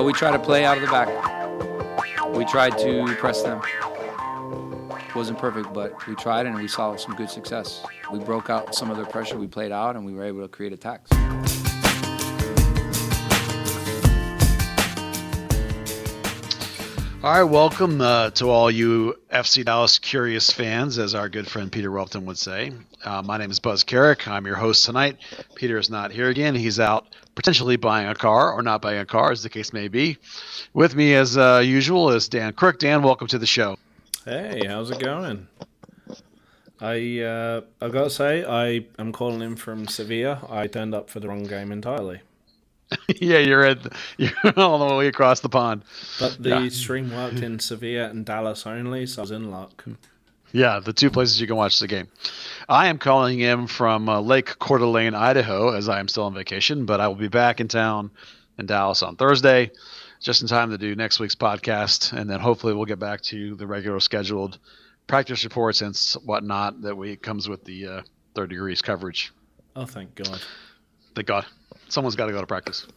We try to play out of the back. We tried to press them. Wasn't perfect, but we tried and we saw some good success. We broke out some of their pressure, we played out, and we were able to create attacks. All right, welcome to all you FC Dallas curious fans, as our good friend Peter Welton would say. My name is Buzz Carrick. I'm your host tonight. Peter is not here again. He's out potentially buying a car or not buying a car, as the case may be. With me, as usual, is Dan Crook. Dan, welcome to the show. Hey, how's it going? I've got to say, I'm calling in from Sevilla. I turned up for the wrong game entirely. Yeah, you're all the way across the pond. But the stream worked in Sevilla and Dallas only, so I was in luck. Yeah, the two places you can watch the game. I am calling in from Lake Coeur d'Alene, Idaho, as I am still on vacation, but I will be back in town in Dallas on Thursday, just in time to do next week's podcast, and then hopefully we'll get back to the regular scheduled practice reports and whatnot that comes with the Third Degrees coverage. Oh, thank God. Thank God. Someone's got to go to practice.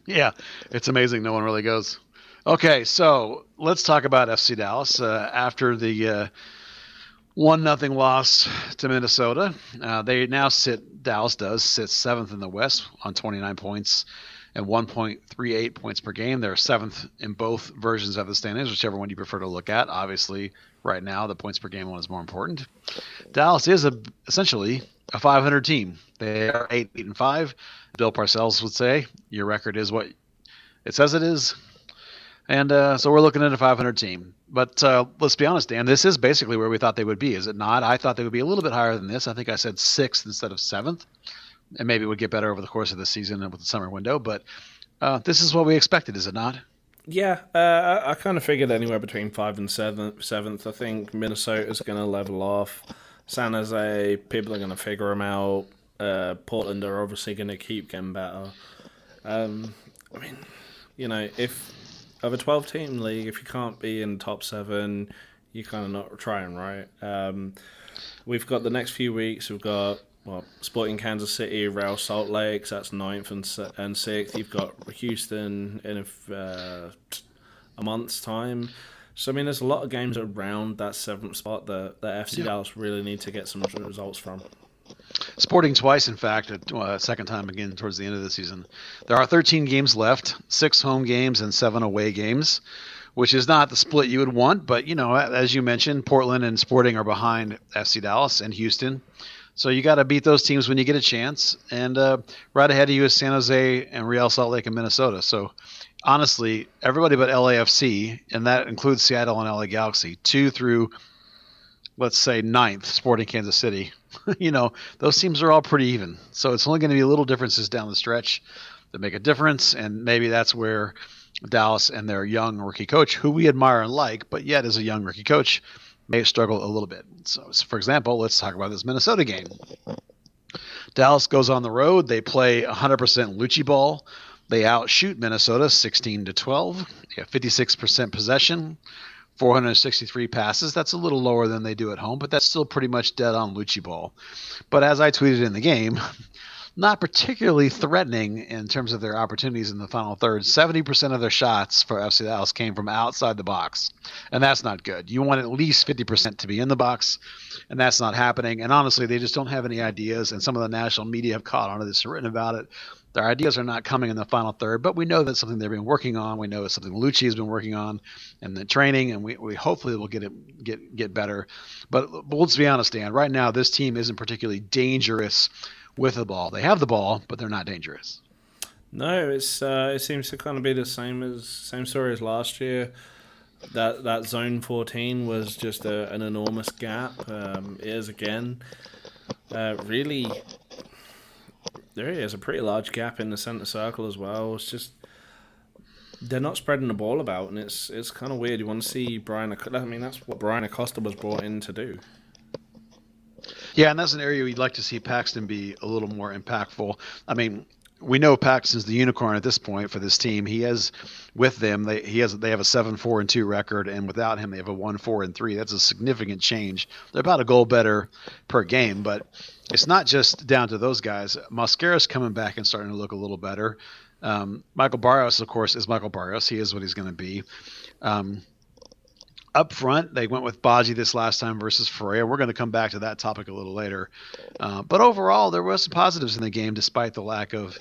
Yeah, it's amazing no one really goes. Okay, so let's talk about FC Dallas. After the 1-0 loss to Minnesota, Dallas sits 7th in the West on 29 points and 1.38 points per game. They're 7th in both versions of the standings, whichever one you prefer to look at. Obviously, right now, the points per game one is more important. Dallas is essentially a 500 team. They are 8-5. Bill Parcells would say your record is what it says it is. And so we're looking at a 500 team. But let's be honest, Dan, this is basically where we thought they would be, is it not? I thought they would be a little bit higher than this. I think I said 6th instead of 7th. And maybe it would get better over the course of the season and with the summer window. But this is what we expected, is it not? Yeah, I kind of figured anywhere between 5th and 7th. I think Minnesota's going to level off. San Jose, people are going to figure them out. Portland are obviously going to keep getting better. I mean, you know, if of a 12-team league, if you can't be in the top 7, you're kind of not trying, right? We've got the next few weeks. We've got Sporting Kansas City, Real Salt Lake. So that's 9th and 6th. You've got Houston in a month's time. So, I mean, there's a lot of games around that 7th spot that FC Dallas really need to get some results from. Sporting twice, in fact, a second time again towards the end of the season. There are 13 games left, 6 home games and 7 away games, which is not the split you would want. But, you know, as you mentioned, Portland and Sporting are behind FC Dallas and Houston. So you got to beat those teams when you get a chance. And right ahead of you is San Jose and Real Salt Lake and Minnesota. So honestly, everybody but LAFC, and that includes Seattle and LA Galaxy, 2 through, let's say, 9th, Sporting Kansas City. You know, those teams are all pretty even. So it's only going to be little differences down the stretch that make a difference. And maybe that's where Dallas and their young rookie coach, who we admire and like, but yet as a young rookie coach, may struggle a little bit. So, for example, let's talk about this Minnesota game. Dallas goes on the road. They play 100% Lucci ball. They outshoot Minnesota 16-12. They have 56% possession, 463 passes. That's a little lower than they do at home, but that's still pretty much dead on Lucci ball. But as I tweeted in the game, not particularly threatening in terms of their opportunities in the final third. 70% of their shots for FC Dallas came from outside the box, and that's not good. You want at least 50% to be in the box, and that's not happening. And honestly, they just don't have any ideas, and some of the national media have caught on to this and written about it. Their ideas are not coming in the final third, but we know that's something they've been working on. We know it's something Lucci has been working on in the training, and we hopefully will get better. But let's be honest, Dan. Right now, this team isn't particularly dangerous with the ball. They have the ball, but they're not dangerous. No, it seems to kind of be the same story as last year. That zone 14 was just an enormous gap. It is again. Really, there is a pretty large gap in the center circle as well. It's just they're not spreading the ball about, and it's kind of weird. You want to see Brian. I mean, that's what Brian Acosta was brought in to do. Yeah, and that's an area we'd like to see Paxton be a little more impactful. I mean, we know Paxton's the unicorn at this point for this team. He has with them they have a 7-4-2 record, and without him they have a 1-4-3. That's a significant change. They're about a goal better per game, but it's not just down to those guys. Mosquera's coming back and starting to look a little better. Michael Barrios, of course, is Michael Barrios. He is what he's going to be. Up front, they went with Baji this last time versus Ferreira. We're going to come back to that topic a little later. But overall, there were some positives in the game despite the lack of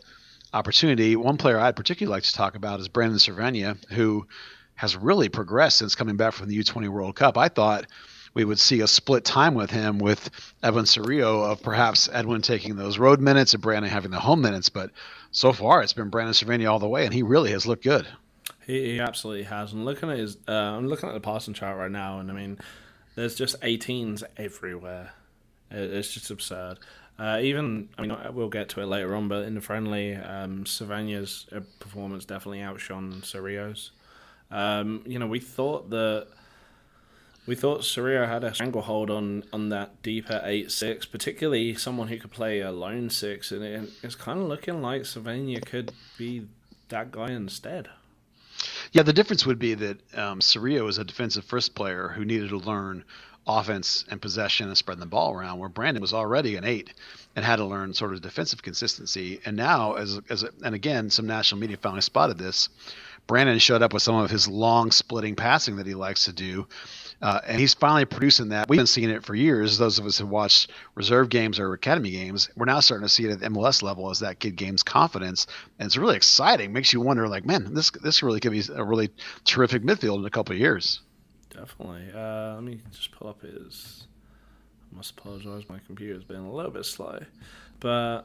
opportunity. One player I'd particularly like to talk about is Brandon Cervania, who has really progressed since coming back from the U20 World Cup. I thought we would see a split time with him, with Edwin Cerrillo, of perhaps Edwin taking those road minutes and Brandon having the home minutes. But so far, it's been Brandon Cervania all the way, and he really has looked good. He absolutely has. And looking at I'm looking at the passing chart right now, and I mean, there's just 18s everywhere. It's just absurd. We'll get to it later on, but in the friendly, Savania's performance definitely outshone Cerrillo's. We thought Cerrillo had a stranglehold on that deeper 8-6, particularly someone who could play a lone 6, and it's kind of looking like Savania could be that guy instead. Yeah, the difference would be that Cerrillo is a defensive first player who needed to learn offense and possession and spreading the ball around, where Brandon was already an 8 and had to learn sort of defensive consistency. And now, and again, some national media finally spotted this, Brandon showed up with some of his long splitting passing that he likes to do. And he's finally producing that. We've been seeing it for years. Those of us who watched reserve games or academy games, we're now starting to see it at the MLS level as that kid gains confidence. And it's really exciting. Makes you wonder, like, man, this really could be a really terrific midfield in a couple of years. Definitely. Let me just pull up his... I must apologize. My computer's been a little bit slow. But,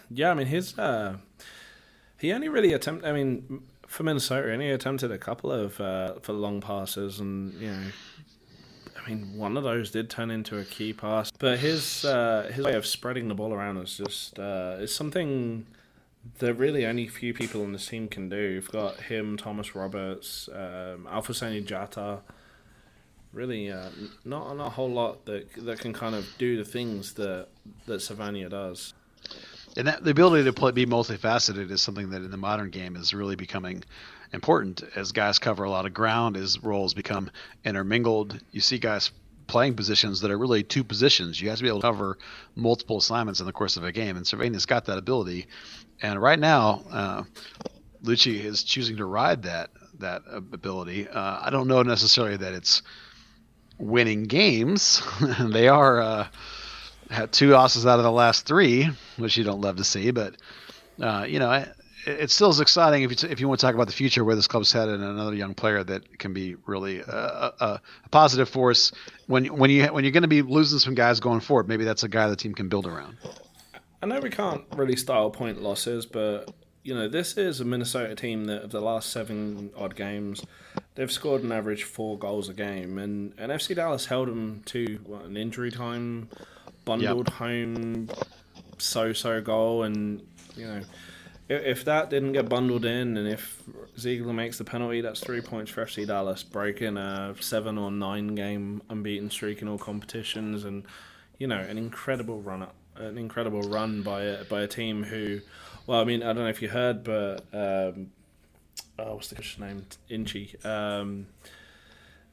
yeah, I mean, he only really attempted... I mean, for Minnesota, he only attempted a couple of for long passes, and, you know... I mean, one of those did turn into a key pass, but his way of spreading the ball around is just is something that really only few people on this team can do. You've got him, Thomas Roberts, Alphonsine Jata. Really, not a whole lot that can kind of do the things that Savania does. And that the ability to be multifaceted is something that in the modern game is really becoming important as guys cover a lot of ground, as roles become intermingled. You see guys playing positions that are really two positions. You have to be able to cover multiple assignments in the course of a game, and Cervania's got that ability. And right now, Lucci is choosing to ride that ability. I don't know necessarily that it's winning games. They are had 2 losses out of the last 3, which you don't love to see, but it still is exciting if you want to talk about the future where this club's headed, and another young player that can be really a positive force when you're going to be losing some guys going forward. Maybe that's a guy the team can build around. I know we can't really style point losses, but this is a Minnesota team that of the last 7 odd games, they've scored an average 4 goals a game, and FC Dallas held them to an injury time bundled home so goal, and if that didn't get bundled in, and if Ziegler makes the penalty, that's 3 points for FC Dallas, breaking a 7 or 9 game unbeaten streak in all competitions, and an incredible run by a team who, well, I mean, I don't know if you heard, but what's the coach's name? Inchy.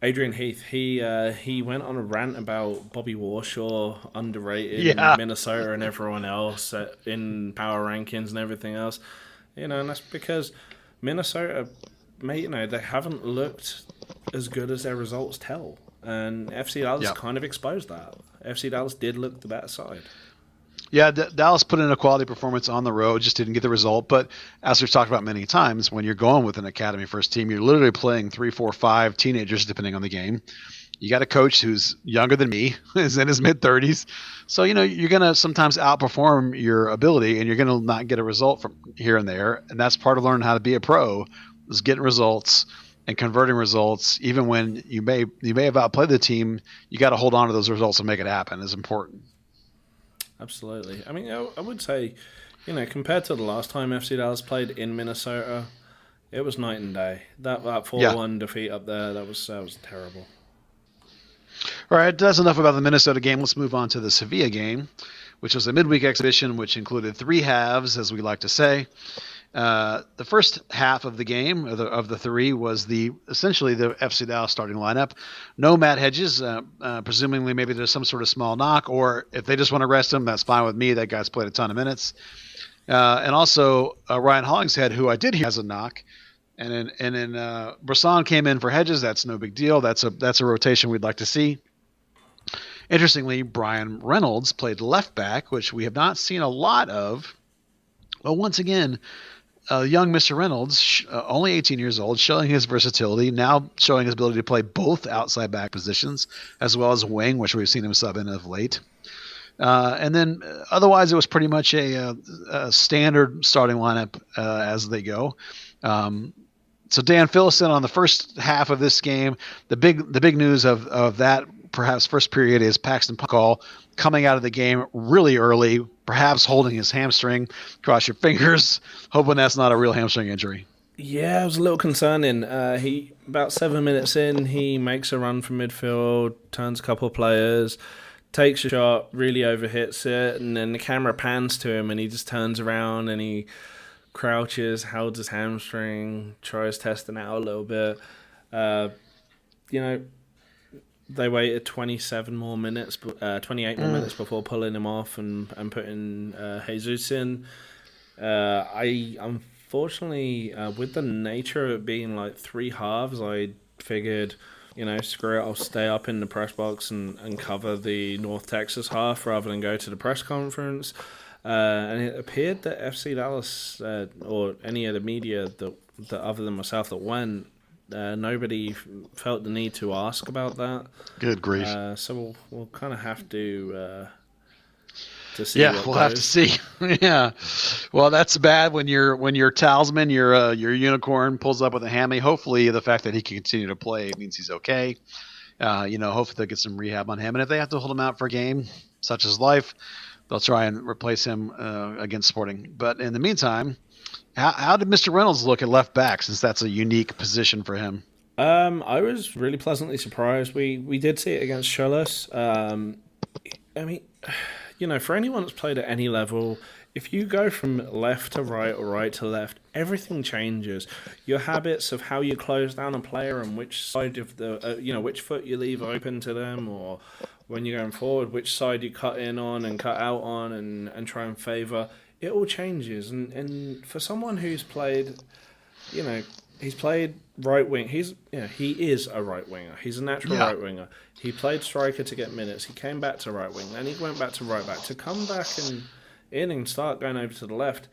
Adrian Heath, he went on a rant about Bobby Warshaw underrated in Minnesota and everyone else in power rankings and everything else. And that's because Minnesota, they haven't looked as good as their results tell. And FC Dallas kind of exposed that. FC Dallas did look the better side. Yeah, Dallas put in a quality performance on the road, just didn't get the result. But as we've talked about many times, when you're going with an academy first team, you're literally playing 3, 4, 5 teenagers, depending on the game. You got a coach who's younger than me, is in his mid-30s. So, you're going to sometimes outperform your ability, and you're going to not get a result from here and there. And that's part of learning how to be a pro, is getting results and converting results. Even when you may have outplayed the team, you got to hold on to those results and make it happen is important. Absolutely. I mean, I would say, compared to the last time FC Dallas played in Minnesota, it was night and day. That 4-1 defeat up there, that was terrible. All right, that's enough about the Minnesota game. Let's move on to the Sevilla game, which was a midweek exhibition which included 3 halves, as we like to say. The first half of the game, of the 3, was essentially the FC Dallas starting lineup. No Matt Hedges, presumably maybe there's some sort of small knock, or if they just want to rest him, that's fine with me. That guy's played a ton of minutes. And also Ryan Hollingshead, who I did hear has a knock. And then Brisson came in for Hedges. That's no big deal. That's a rotation we'd like to see. Interestingly, Brian Reynolds played left back, which we have not seen a lot of. Well, once again, young Mr. Reynolds, only 18 years old, showing his versatility, now showing his ability to play both outside back positions as well as wing, which we've seen him sub in of late. And then otherwise, it was pretty much a standard starting lineup as they go. So Dan, fill us in on the first half of this game. The big news of that perhaps first period is Paxton call coming out of the game really early, perhaps holding his hamstring. Cross your fingers, hoping that's not a real hamstring injury. Yeah, it was a little concerning. He about 7 minutes in, he makes a run from midfield, turns a couple of players, takes a shot, really overhits it, and then the camera pans to him and he just turns around and he crouches, holds his hamstring, tries testing out a little bit. They waited 28 more minutes before pulling him off and putting Jesus in. I unfortunately, with the nature of it being like 3 halves, I figured, screw it, I'll stay up in the press box and cover the North Texas half rather than go to the press conference. And it appeared that FC Dallas or any of the media that other than myself that went, nobody felt the need to ask about that. Good grief! So we'll kind of have to see. Yeah, we'll have to see. Yeah, well, that's bad when your talisman, your unicorn pulls up with a hammy. Hopefully, the fact that he can continue to play means he's okay. Hopefully they'll get some rehab on him, and if they have to hold him out for a game, such as life, they'll try and replace him against Sporting. But in the meantime, how did Mr. Reynolds look at left back, since that's a unique position for him? I was really pleasantly surprised. We did see it against Cholos. For anyone that's played at any level, if you go from left to right or right to left, everything changes. Your habits of how you close down a player and which side of which foot you leave open to them, or when you're going forward, which side you cut in on and cut out on and try and favour, it all changes. And for someone who's played, he's played right wing. He is a right winger. He's a natural right winger. He played striker to get minutes. He came back to right wing. Then he went back to right back. To come back and start going over to the left,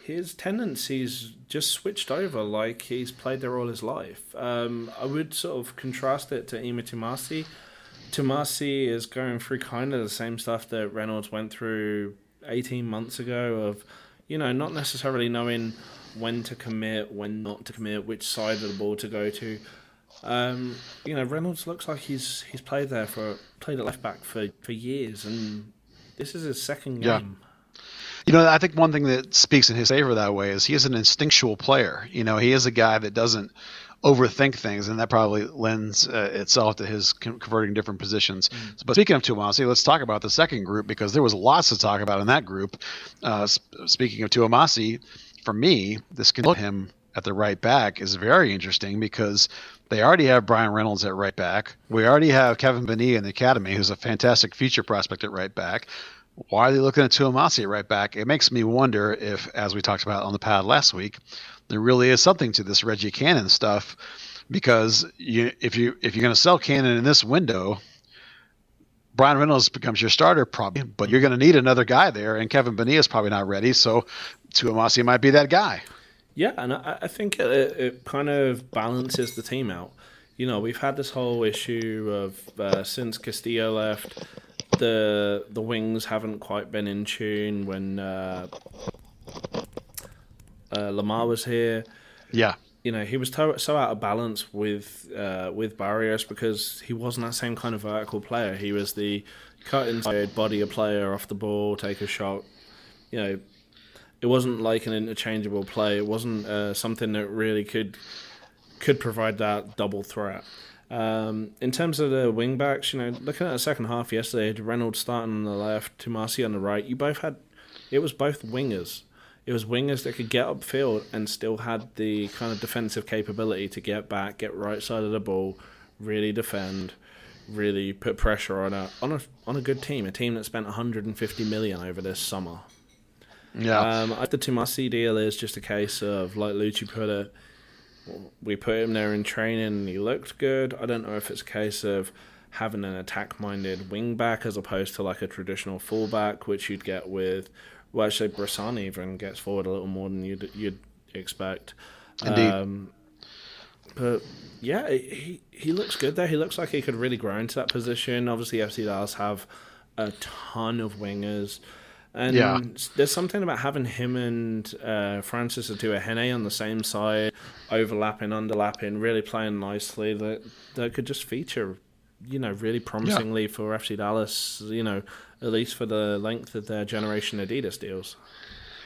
his tendencies just switched over like he's played there all his life. I would sort of contrast it to Ema Tumasi. Tumasi is going through kind of the same stuff that Reynolds went through 18 months ago of, not necessarily knowing when to commit, when not to commit, which side of the ball to go to. Reynolds looks like he's played at left back for years, and this is his second game. I think one thing that speaks in his favor that way is he is an instinctual player. He is a guy that doesn't overthink things, and that probably lends itself to his converting different positions. But speaking of Tuamasi, let's talk about the second group, because there was lots to talk about in that group. Speaking of Tuamasi, for me, this can put him at the right back is very interesting, because they already have Brian Reynolds at right back. We already have Kevin Benet in the academy, who's a fantastic future prospect at right back. Why are they looking at Tuamasi at right back? It makes me wonder if, as we talked about on the pad last week, there really is something to this Reggie Cannon stuff, because if you're going to sell Cannon in this window, Brian Reynolds becomes your starter probably, but you're going to need another guy there, and Kevin Benet is probably not ready, so Tuamasi might be that guy. Yeah, and I think it kind of balances the team out. We've had this whole issue of since Castillo left, the wings haven't quite been in tune when Lamar was here. Yeah. He was so out of balance with Barrios, because he wasn't that same kind of vertical player. He was the cut inside, body a player off the ball, take a shot. It wasn't like an interchangeable play. It wasn't something that really could provide that double threat. In terms of the wing backs, looking at the second half yesterday, Reynolds starting on the left, Tomasi on the right. It was both wingers. It was wingers that could get upfield and still had the kind of defensive capability to get back, get right side of the ball, really defend, really put pressure on a good team, a team that spent 150 million over this summer. Yeah. The Tomasi deal is just a case of, like Lucci put it, we put him there in training and he looked good. I don't know if it's a case of having an attack-minded wing-back as opposed to like a traditional full-back, which you'd get with, well, actually, Bressan even gets forward a little more than you'd expect. Indeed. But yeah, he looks good there. He looks like he could really grow into that position. Obviously, FC Dallas have a ton of wingers. And there's something about having him and Francis Atuahene on the same side, overlapping, underlapping, really playing nicely, that could just feature, really promisingly for FC Dallas, at least for the length of their Generation Adidas deals.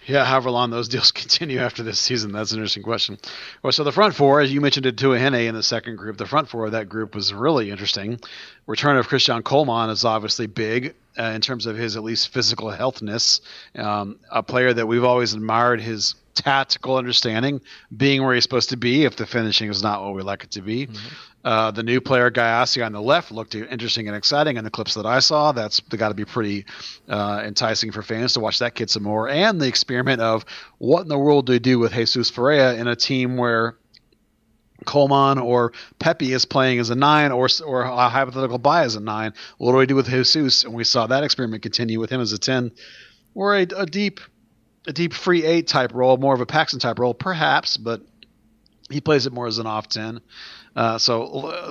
Yeah, however long those deals continue after this season, that's an interesting question. Well, so the front four, as you mentioned it to Ahene in the second group, the front four of that group was really interesting. Return of Christian Coleman is obviously big in terms of his at least physical healthiness. A player that we've always admired his tactical understanding, being where he's supposed to be if the finishing is not what we like it to be. Mm-hmm. The new player, Gayassi, on the left looked interesting and exciting in the clips that I saw. That's got to be pretty enticing for fans to watch that kid some more. And the experiment of what in the world do you do with Jesus Ferreira in a team where Coleman or Pepe is playing as a 9 or a hypothetical buy as a 9. What do we do with Jesus? And we saw that experiment continue with him as a 10 or a deep free 8 type role, more of a Paxton type role, perhaps, but he plays it more as an off 10. So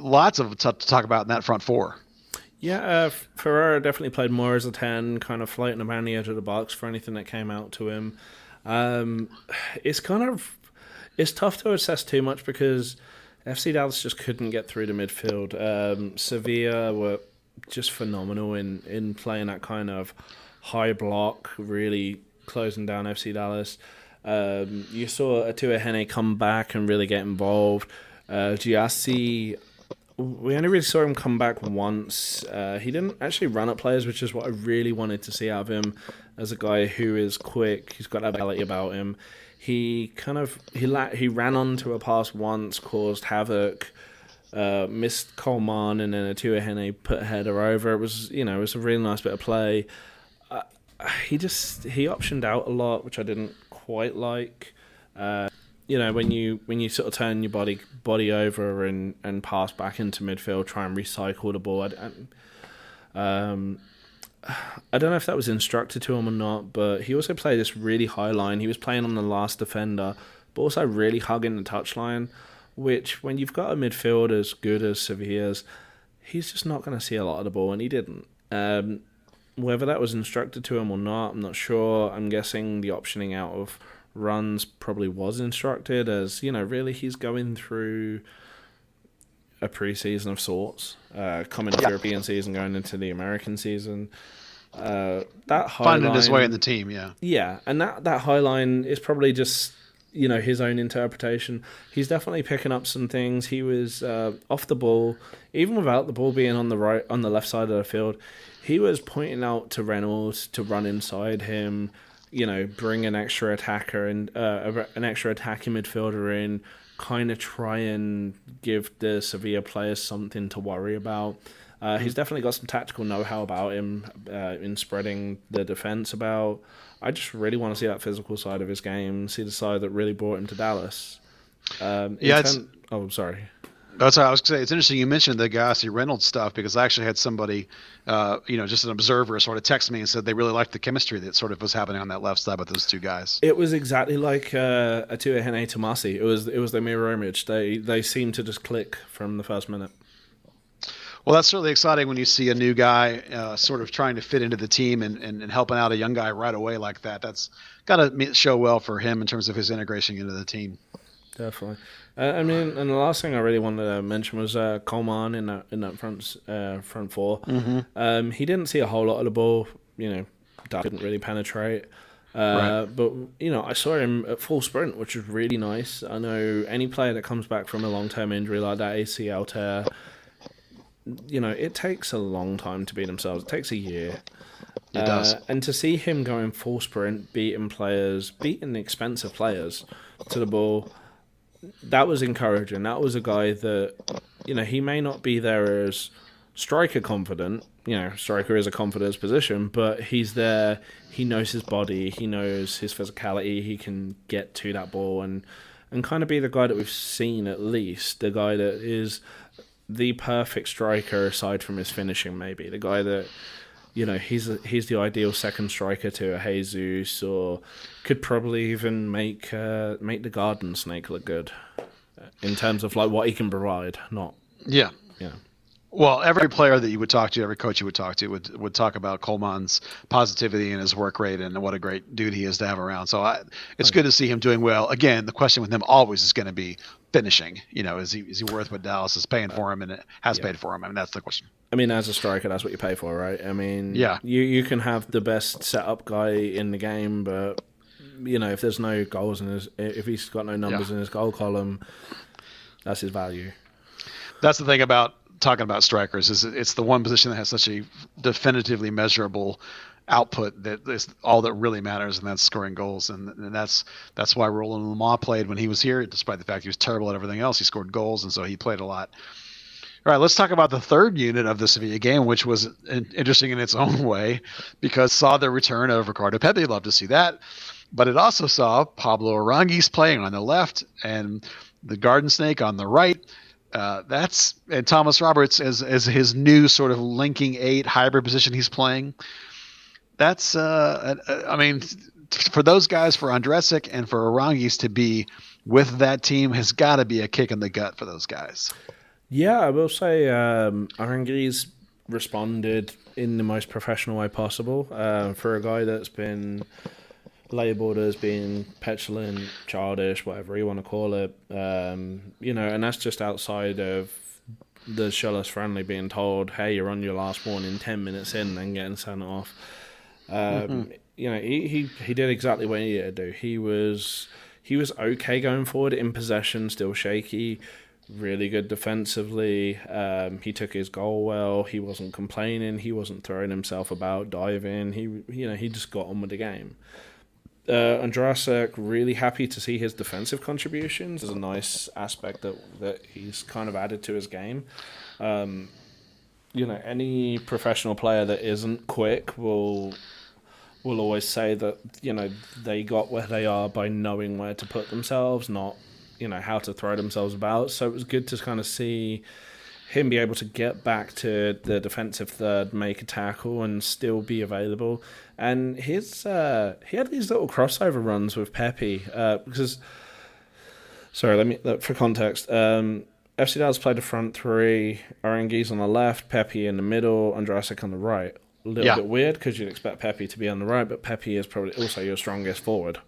lots of to talk about in that front four. Yeah, Ferreira definitely played more as a 10, kind of floating around the edge of the box for anything that came out to him. It's tough to assess too much because FC Dallas just couldn't get through the midfield. Sevilla were just phenomenal in playing that kind of high block, really closing down FC Dallas. You saw Atuahene come back and really get involved. Giassi, we only really saw him come back once. He didn't actually run at players, which is what I really wanted to see out of him as a guy who is quick. He's got that ability about him. He ran onto a pass once, caused havoc, missed Coleman, and then Atuahene put a header over. It was a really nice bit of play. He optioned out a lot, which I didn't quite like. When you sort of turn your body over and pass back into midfield, try and recycle the ball. I don't know if that was instructed to him or not, but he also played this really high line. He was playing on the last defender, but also really hugging the touchline, which when you've got a midfield as good as Sevilla's, he's just not going to see a lot of the ball, and he didn't. Whether that was instructed to him or not, I'm not sure. I'm guessing the optioning out of runs probably was instructed, as really he's going through a pre-season of sorts, coming to the European season, going into the American season. That high finding line, his way in the team, yeah, and that high line is probably just his own interpretation. He's definitely picking up some things. He was off the ball, even without the ball being on the left side of the field. He was pointing out to Reynolds to run inside him, bring an extra attacker and an extra attacking midfielder in, kind of try and give the Sevilla players something to worry about. He's definitely got some tactical know-how about him in spreading the defense about. I just really want to see that physical side of his game, see the side that really brought him to Dallas. Sorry. That's what I was going to say. It's interesting you mentioned the Gayassi Reynolds stuff because I actually had somebody, just an observer, sort of text me and said they really liked the chemistry that sort of was happening on that left side with those two guys. It was exactly like Atuahene Tomasi. It was the mirror image. They seemed to just click from the first minute. Well, that's certainly exciting when you see a new guy sort of trying to fit into the team and helping out a young guy right away like that. That's got to show well for him in terms of his integration into the team. Definitely. And the last thing I really wanted to mention was Coleman in that front four. Mm-hmm. He didn't see a whole lot of the ball. That didn't really penetrate. Right. But I saw him at full sprint, which was really nice. I know any player that comes back from a long-term injury like that ACL tear, it takes a long time to beat themselves. It takes a year. It does. And to see him going full sprint, beating expensive players to the ball, that was encouraging. That was a guy that, he may not be there as striker confident. Striker is a confidence position, but he's there. He knows his body. He knows his physicality. He can get to that ball and kind of be the guy that we've seen, at least. The guy that is the perfect striker aside from his finishing, maybe. The guy that, he's the ideal second striker to a Jesus, or could probably even make the Garden Snake look good in terms of like what he can provide. Yeah. Yeah. Well, every player that you would talk to, every coach you would talk to would talk about Coleman's positivity and his work rate and what a great dude he is to have around. So it's good to see him doing well. Again, the question with him always is going to be finishing. Is he worth what Dallas is paying for him, and it has paid for him? I mean, that's the question. I mean, as a striker, that's what you pay for, right? I mean, yeah. You can have the best setup guy in the game, but if there's no goals if he's got no numbers in his goal column, that's his value. That's the thing about talking about strikers, is it's the one position that has such a definitively measurable output that is all that really matters, and that's scoring goals. And that's why Roland Lamar played when he was here, despite the fact he was terrible at everything else. He scored goals, and so he played a lot. All right, let's talk about the third unit of the Sevilla game, which was interesting in its own way, because saw the return of Ricardo Pepi. Love to see that. But it also saw Pablo Aranguiz playing on the left and the Garden Snake on the right. And Thomas Roberts as his new sort of linking eight hybrid position he's playing. That's I mean, for those guys, for Andresic and for Aranguiz to be with that team has got to be a kick in the gut for those guys. Yeah, I will say Aranguiz responded in the most professional way possible for a guy that's been labeled as being petulant, childish, whatever you want to call it, and that's just outside of the Shellers friendly being told, hey, you're on your last warning 10 minutes in and then getting sent off. He did exactly what he needed to do. He was okay going forward in possession, still shaky, really good defensively. He took his goal well. He wasn't complaining. He wasn't throwing himself about, diving. He just got on with the game. Andrasek, really happy to see his defensive contributions. Is a nice aspect that he's kind of added to his game. Any professional player that isn't quick will always say that they got where they are by knowing where to put themselves, not how to throw themselves about. So it was good to kind of see him be able to get back to the defensive third, make a tackle, and still be available. And he had these little crossover runs with Pepi because. Sorry, for context. FC Dallas played the front three: Aranguiz on the left, Pepi in the middle, Andrasic on the right. A little bit weird because you'd expect Pepi to be on the right, but Pepi is probably also your strongest forward.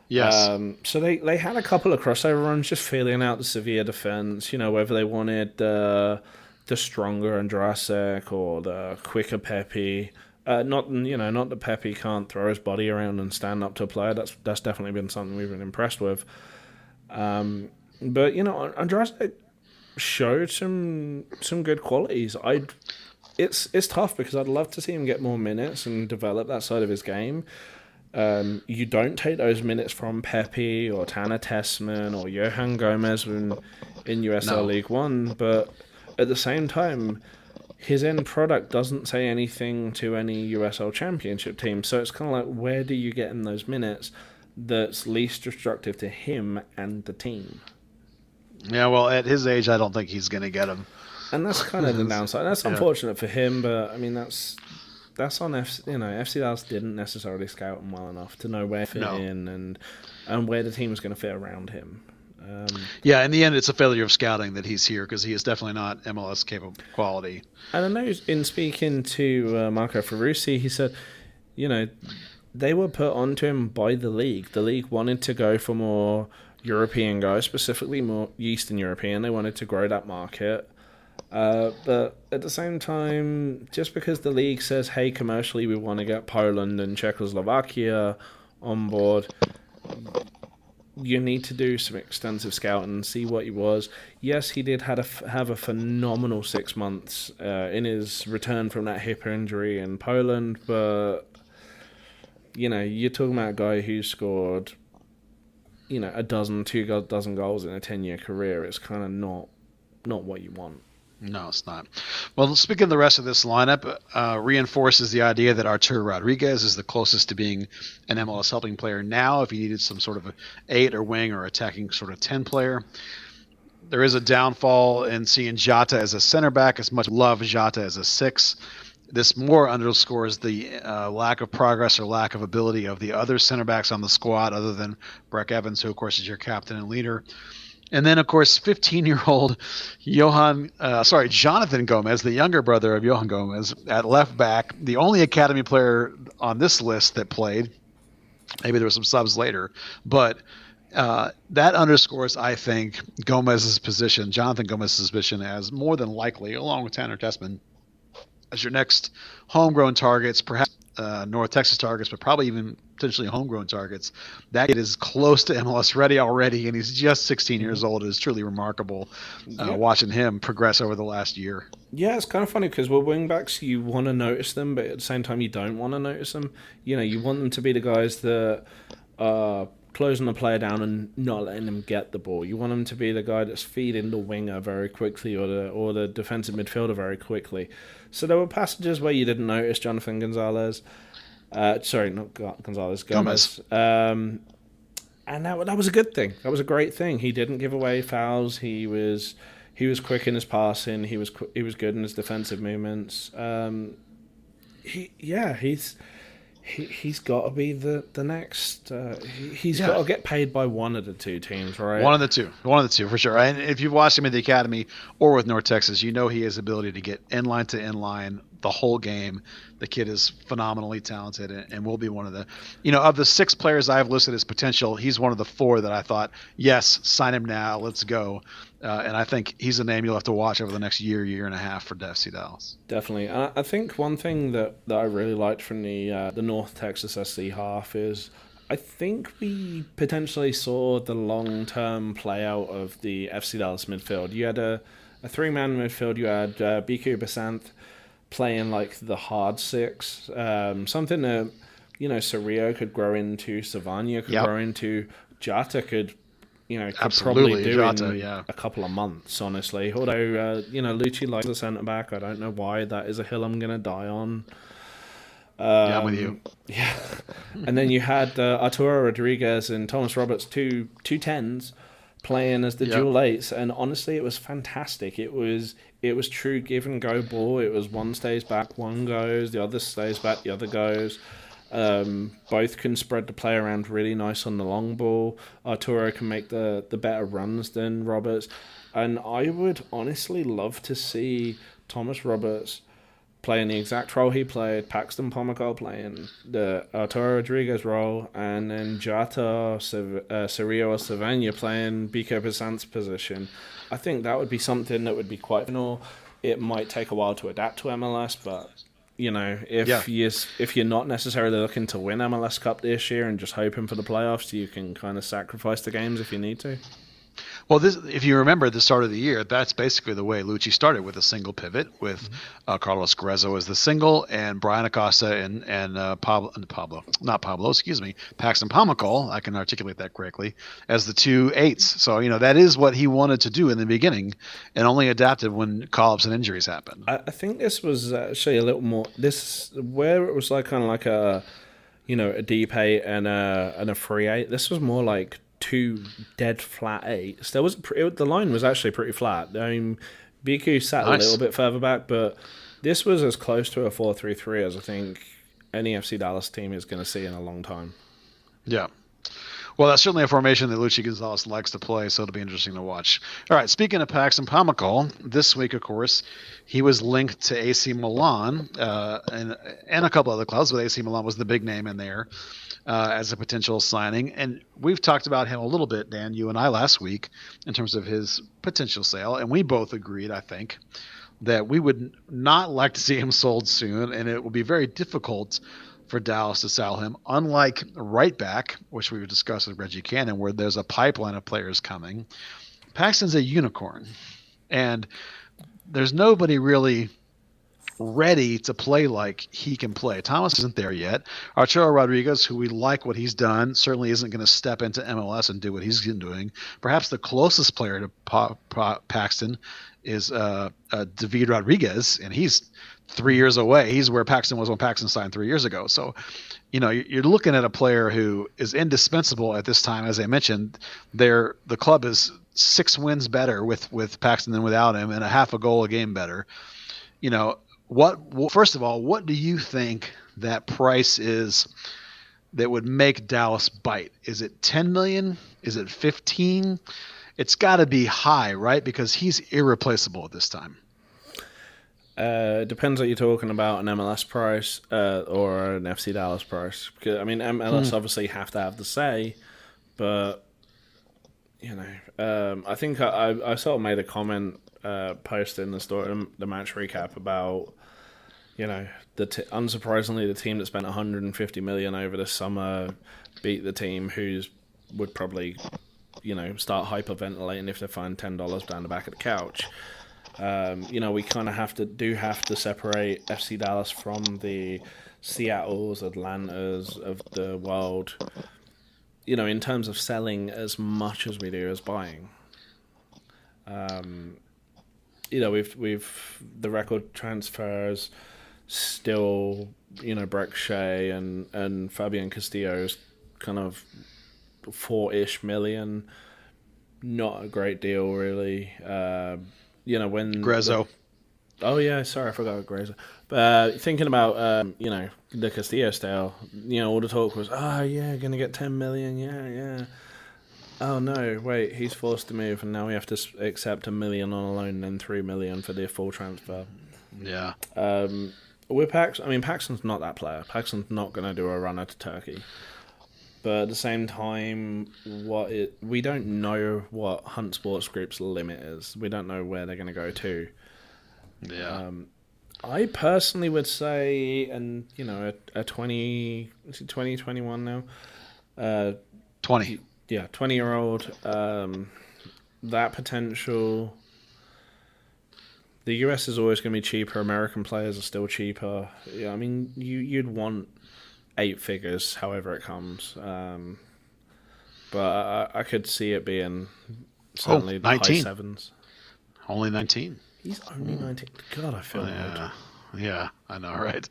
Yes. So they had a couple of crossover runs, just feeling out the Sevilla defense. Whether they wanted the stronger Andrasic or the quicker Pepi. Not that Pepi can't throw his body around and stand up to a player. That's definitely been something we've been impressed with. But Andrasic showed some good qualities. It's tough because I'd love to see him get more minutes and develop that side of his game. You don't take those minutes from Pepi or Tanner Tessman or Johan Gomez in USL League One, but at the same time, his end product doesn't say anything to any USL Championship team. So it's kind of like, where do you get in those minutes that's least destructive to him and the team? Yeah, well, at his age, I don't think he's going to get them. And that's kind of the downside. That's unfortunate for him, but I mean, that's on FC Dallas didn't necessarily scout him well enough to know where to fit in and where the team was going to fit around him. In the end, it's a failure of scouting that he's here because he is definitely not MLS capable quality. And I know in speaking to Marco Ferrucci, he said, they were put onto him by the league. The league wanted to go for more European guys, specifically more Eastern European. They wanted to grow that market. But at the same time, just because the league says, hey, commercially we want to get Poland and Czechoslovakia on board, you need to do some extensive scouting and see what he was. Yes, he did have a phenomenal 6 months in his return from that hip injury in Poland, but you're talking about a guy who scored a two dozen goals in a 10-year career. It's kind of not what you want. No, it's not. Well, speaking of the rest of this lineup, reinforces the idea that Arturo Rodriguez is the closest to being an MLS helping player now if he needed some sort of 8 or wing or attacking sort of 10 player. There is a downfall in seeing Jota as a center back, as much love Jota as a 6. This more underscores the lack of progress or lack of ability of the other center backs on the squad other than Breck Evans, who, of course, is your captain and leader. And then, of course, 15-year-old Jonathan Gomez, the younger brother of Johan Gomez, at left back, the only academy player on this list that played. Maybe there were some subs later. But that underscores, I think, Jonathan Gomez's position as more than likely, along with Tanner Tessman, as your next homegrown targets, perhaps North Texas targets, but probably even potentially homegrown targets. That kid is close to MLS ready already, and he's just 16 years old. It is truly remarkable watching him progress over the last year. Yeah, it's kind of funny because with wingbacks, you want to notice them, but at the same time, you don't want to notice them. You want them to be the guys that are closing the player down and not letting them get the ball. You want them to be the guy that's feeding the winger very quickly or the defensive midfielder very quickly. So there were passages where you didn't notice Jonathan Gonzalez. Sorry, not Gonzalez, Gomez. And that was a good thing. That was a great thing. He didn't give away fouls. He was quick in his passing. He was good in his defensive movements. He's got to be the next. He's got to get paid by one of the two teams, right? One of the two for sure. And if you've watched him in the academy or with North Texas, he has the ability to get inline to inline the whole game. The kid is phenomenally talented and will be one of the, of the 6 players I've listed as potential, he's one of the 4 that I thought, yes, sign him now, let's go. And I think he's a name you'll have to watch over the next year and a half for FC Dallas. Definitely. I think one thing that I really liked from the North Texas SC half is I think we potentially saw the long-term play out of the FC Dallas midfield. You had a 3-man midfield. You had Biku Basanth playing like the hard 6, something that Cerrillo could grow into, Savania could grow into, Jota could probably do Jota, in a couple of months, honestly. Although Lucci likes the centre back, I don't know why. That is a hill I'm gonna die on. I'm with you. Yeah, and then you had Arturo Rodriguez and Thomas Roberts, two 10s, playing as the dual 8s, and honestly, it was fantastic. It was true give and go ball. It was one stays back, one goes, the other stays back, the other goes. Both can spread the play around really nice on the long ball. Arturo can make the better runs than Roberts, and I would honestly love to see Thomas Roberts playing the exact role he played, Paxton Pomacol playing the Arturo Rodriguez role, and then Jota, Cerrillo or Savania playing Biko Basanth's position. I think that would be something that would be quite phenomenal. It might take a while to adapt to MLS, but if you're not necessarily looking to win MLS Cup this year and just hoping for the playoffs, you can kind of sacrifice the games if you need to. Well, if you remember at the start of the year, that's basically the way Lucci started, with a single pivot with Carlos Grezzo as the single and Brian Acosta and Paxton Pomacol, I can articulate that correctly, as the 2 8s. So, that is what he wanted to do in the beginning and only adapted when call-ups and injuries happened. I think this was actually a little more, where it was like kind of like a deep 8 and a free 8. This was more like 2 dead flat 8s. The line was actually pretty flat. I mean, BQ sat a little bit further back, but this was as close to a 4-3-3 as I think any FC Dallas team is going to see in a long time. Yeah. Well, that's certainly a formation that Lucci Gonzalez likes to play, so it'll be interesting to watch. All right, speaking of Paxton Pomacol, this week, of course, he was linked to AC Milan and a couple other clubs, but AC Milan was the big name in there as a potential signing. And we've talked about him a little bit, Dan, you and I, last week, in terms of his potential sale, and we both agreed, I think, that we would not like to see him sold soon, and it will be very difficult for Dallas to sell him. Unlike right back, which we would discuss with Reggie Cannon, where there's a pipeline of players coming, Paxton's a unicorn. And there's nobody really ready to play like he can play. Thomas isn't there yet. Arturo Rodriguez, who we like what he's done, certainly isn't going to step into MLS and do what he's been doing. Perhaps the closest player to Paxton is David Rodriguez, and he's 3 years away. He's where Paxton was when Paxton signed 3 years ago. So, you're looking at a player who is indispensable at this time. As I mentioned, the club is 6 wins better with Paxton than without him, and a half a goal a game better. First of all, what do you think that price is that would make Dallas bite? Is it 10 million? Is it 15? It's got to be high, right? Because he's irreplaceable at this time. It depends what you're talking about, an MLS price or an FC Dallas price. Because MLS obviously have to have the say, but I think I sort of made a comment post in the story, the match recap about unsurprisingly the team that spent 150 million over the summer beat the team who's would probably start hyperventilating if they find $10 down the back of the couch. We kind of have to separate FC Dallas from the Seattles, Atlantas of the world, in terms of selling as much as we do as buying. We've the record transfers still, Breck Shea and Fabian Castillo's kind of 4-ish million, not a great deal really. When Grezzo. Oh yeah, sorry, I forgot Grezzo. But thinking about the Castillo style, all the talk was, gonna get 10 million, yeah. Oh no, wait, he's forced to move, and now we have to accept $1 million on a loan and then $3 million for the full transfer. Yeah. With Paxton's not that player. Paxton's not going to do a runner to Turkey. But at the same time, we don't know what Hunt Sports Group's limit is. We don't know where they're going to go to. Yeah. I personally would say, and a 20, is he 20, 21 now? 20. Yeah, 20-year-old. That potential. The US is always going to be cheaper. American players are still cheaper. Yeah, you'd want 8 figures, however it comes. But I could see it being certainly the high 7s. Only 19. He's only 19. God, I feel old. Yeah, I know, right?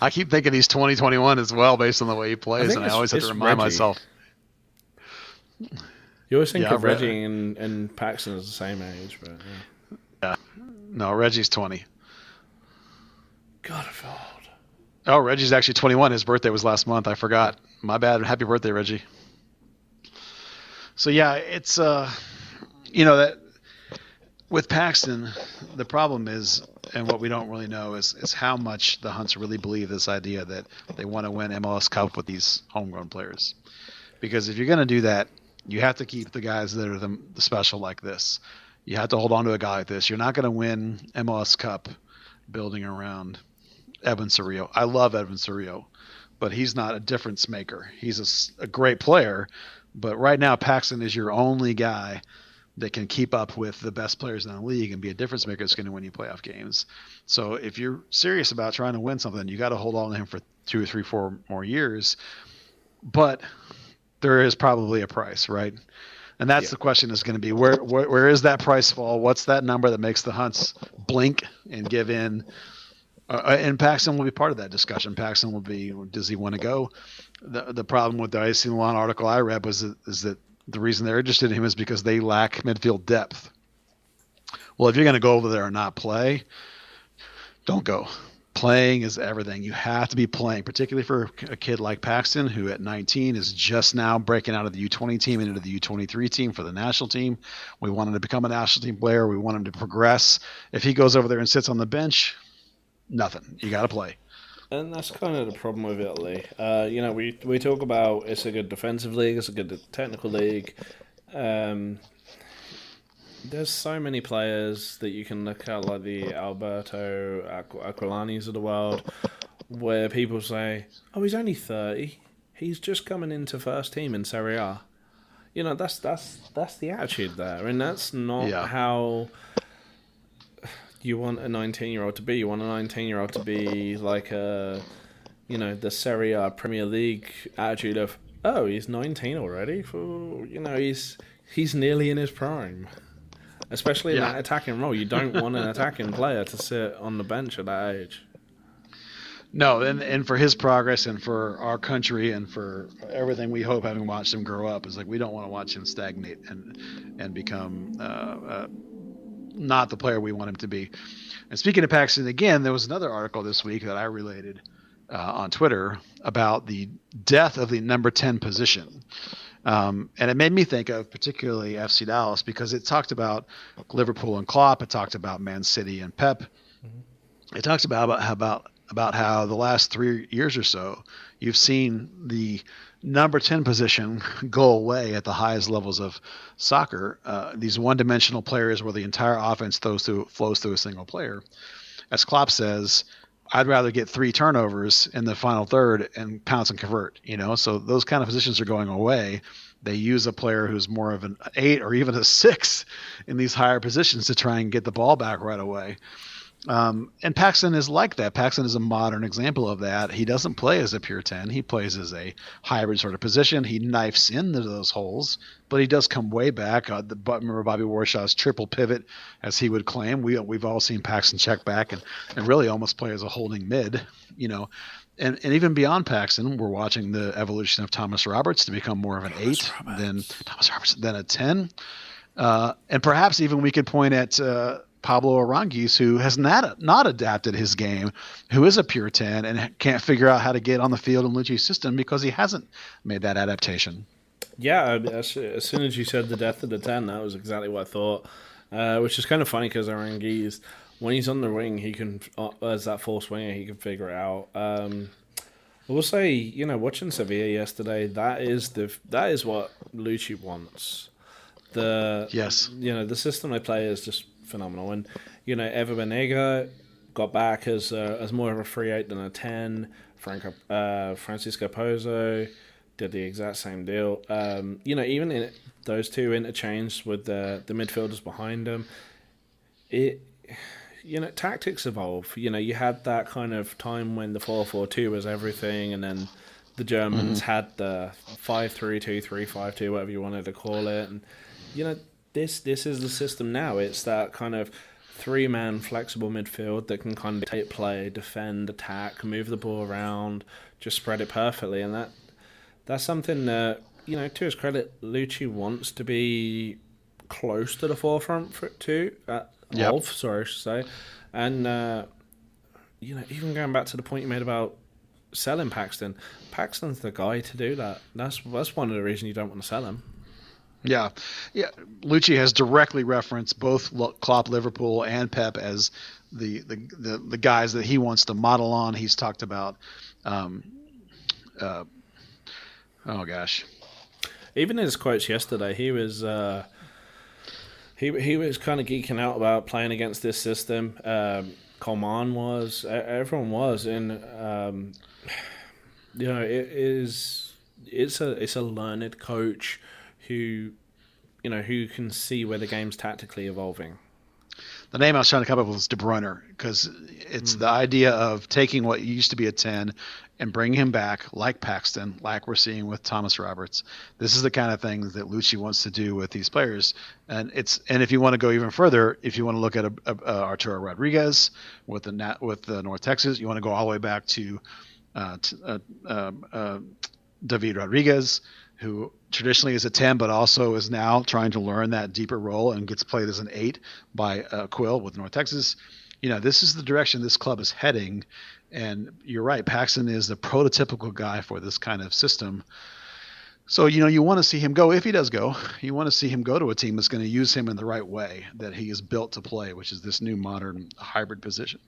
I keep thinking he's 20, 21 as well, based on the way he plays, and I always have to remind myself. You always think of Reggie and Paxton as the same age, but yeah. No, Reggie's 20. God, I feel old. Oh, Reggie's actually 21. His birthday was last month. I forgot. My bad. Happy birthday, Reggie. So yeah, it's that with Paxton, the problem is, and what we don't really know is how much the Hunts really believe this idea that they want to win MLS Cup with these homegrown players. Because if you're going to do that, you have to keep the guys that are the special like this. You have to hold on to a guy like this. You're not going to win MLS Cup building around Evan Cerrillo. I love Evan Cerrillo, but he's not a difference maker. He's a great player, but right now Paxton is your only guy that can keep up with the best players in the league and be a difference maker that's going to win you playoff games. So if you're serious about trying to win something, you got to hold on to him for 2 or 3, 4 more years. But there is probably a price, right? And that's the question is going to be where is that price fall? What's that number that makes the Hunts blink and give in? And Paxton will be part of that discussion. Paxton will be, does he want to go? The problem with the AC Milan article I read is that the reason they're interested in him is because they lack midfield depth. Well, if you're going to go over there and not play, don't go. Playing is everything. You have to be playing, particularly for a kid like Paxton, who at 19 is just now breaking out of the U20 team and into the U23 team for the national team. We want him to become a national team player. We want him to progress. If he goes over there and sits on the bench, nothing. You got to play. And that's kind of the problem with Italy. We talk about it's a good defensive league, it's a good technical league. There's so many players that you can look at, like the Alberto Aquilani's of the world, where people say, "Oh, he's only 30. He's just coming into first team in Serie A." That's the attitude there, and that's not how you want a 19-year-old to be. You want a 19-year-old to be like the Serie A Premier League attitude of, oh, he's 19 already. He's nearly in his prime, especially in that attacking role. You don't want an attacking player to sit on the bench at that age. No, and for his progress and for our country and for everything we hope, having watched him grow up, is like we don't want to watch him stagnate and become not the player we want him to be. And speaking of Paxton, again, there was another article this week that I related on Twitter about the death of the number 10 position. And it made me think of particularly FC Dallas because it talked about Liverpool and Klopp. It talked about Man City and Pep. It talks about how the last 3 years or so you've seen the number 10 position go away at the highest levels of soccer. These one-dimensional players where the entire offense flows through a single player. As Klopp says, I'd rather get 3 turnovers in the final third and pounce and convert. So those kind of positions are going away. They use a player who's more of an 8 or even a 6 in these higher positions to try and get the ball back right away. And Paxton is like that. Paxton is a modern example of that. He doesn't play as a pure 10. He plays as a hybrid sort of position. He knifes into those holes, but he does come way back. Remember Bobby Warshaw's triple pivot, as he would claim. We've all seen Paxton check back and really almost play as a holding mid, And even beyond Paxton, we're watching the evolution of Thomas Roberts to become more of an 8 than a 10. And perhaps even we could point at Pablo Aranguiz, who has not adapted his game, who is a pure 10 and can't figure out how to get on the field in Lucci's system because he hasn't made that adaptation. Yeah, as soon as you said the death of the 10, that was exactly what I thought, which is kind of funny because Aranguiz, when he's on the wing, he can, as that false winger, he can figure it out. I will say, watching Sevilla yesterday, that is what Lucci wants. The system they play is just phenomenal. And, Ever Banega got back as more of a free 8 than a 10. Francisco Pozo did the exact same deal. Even in those two interchanged with the midfielders behind them, tactics evolve. You had that kind of time when the 4-4-2 was everything, and then the Germans had the 5-3-2, 3-5-2, whatever you wanted to call it. And, this is the system now. It's that kind of 3-man flexible midfield that can kind of take play, defend, attack, move the ball around, just spread it perfectly. And that's something that, to his credit, Lucci wants to be close to the forefront I should say. And, even going back to the point you made about selling Paxton, Paxton's the guy to do that. That's one of the reasons you don't want to sell him. Yeah. Lucci has directly referenced both Klopp, Liverpool, and Pep as the guys that he wants to model on. He's talked about, oh gosh, even in his quotes yesterday, he was he was kind of geeking out about playing against this system. Coleman was, everyone was, and it's a learned coach who can see where the game's tactically evolving. The name I was trying to come up with was De Bruyne, because it's the idea of taking what used to be a 10 and bringing him back, like Paxton, like we're seeing with Thomas Roberts. This is the kind of things that Lucci wants to do with these players. And if you want to go even further, if you want to look at Arturo Rodriguez with the North Texas, you want to go all the way back to David Rodriguez, who traditionally is a 10, but also is now trying to learn that deeper role and gets played as an 8 by Quill with North Texas. This is the direction this club is heading. And you're right, Paxton is the prototypical guy for this kind of system. So, you want to see him go, if he does go, you want to see him go to a team that's going to use him in the right way that he is built to play, which is this new modern hybrid position.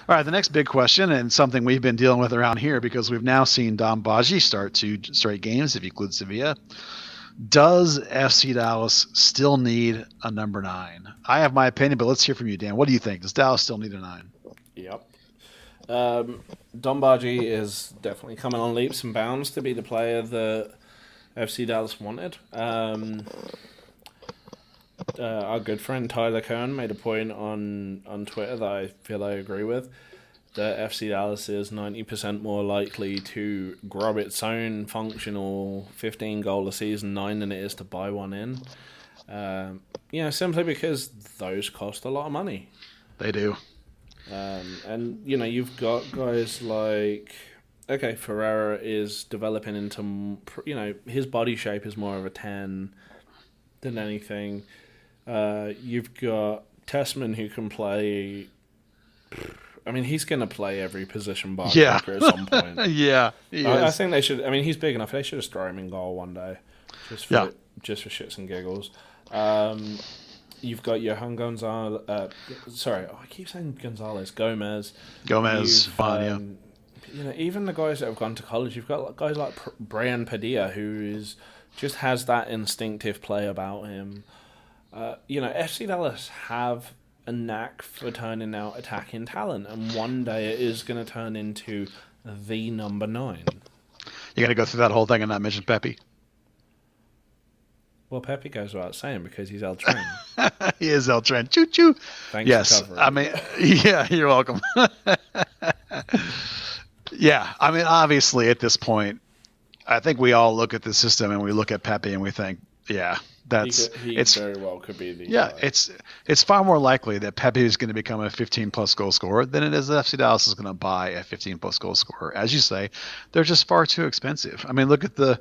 All right, the next big question, and something we've been dealing with around here because we've now seen Dom Baji start 2 straight games, if you include Sevilla. Does FC Dallas still need a number 9? I have my opinion, but let's hear from you, Dan. What do you think? Does Dallas still need a 9? Yep. Dombaji is definitely coming on leaps and bounds to be the player that FC Dallas wanted. Our good friend Tyler Cohn made a point on Twitter that I feel I agree with. That FC Dallas is 90% more likely to grow its own functional 15-goal a season 9 than it is to buy one in. Simply because those cost a lot of money. They do. And you've got guys like, Ferreira is developing into, his body shape is more of a 10 than anything. You've got Tessman who can play. I mean, he's going to play every position bar at some point. Yeah, I think they should. I mean, he's big enough. They should just throw him in goal one day, just for shits and giggles. You've got Johan Gonzalez. I keep saying Gonzalez. Gomez, fine, even the guys that have gone to college. You've got guys like Brian Padilla, who just has that instinctive play about him. FC Dallas have a knack for turning out attacking talent, and one day it is going to turn into the number 9. You got to go through that whole thing and not mention Pepe. Well, Pepe goes without saying because he's El Tren. He is El Tren. Choo choo. Thanks for covering. I mean, yeah, you're welcome. Yeah, I mean, obviously at this point, I think we all look at the system and we look at Pepe and we think, yeah, he very well could be the guy. It's far more likely that Pepe is going to become a 15-plus goal scorer than it is that FC Dallas is going to buy a 15-plus goal scorer. As you say, they're just far too expensive. I mean, look at the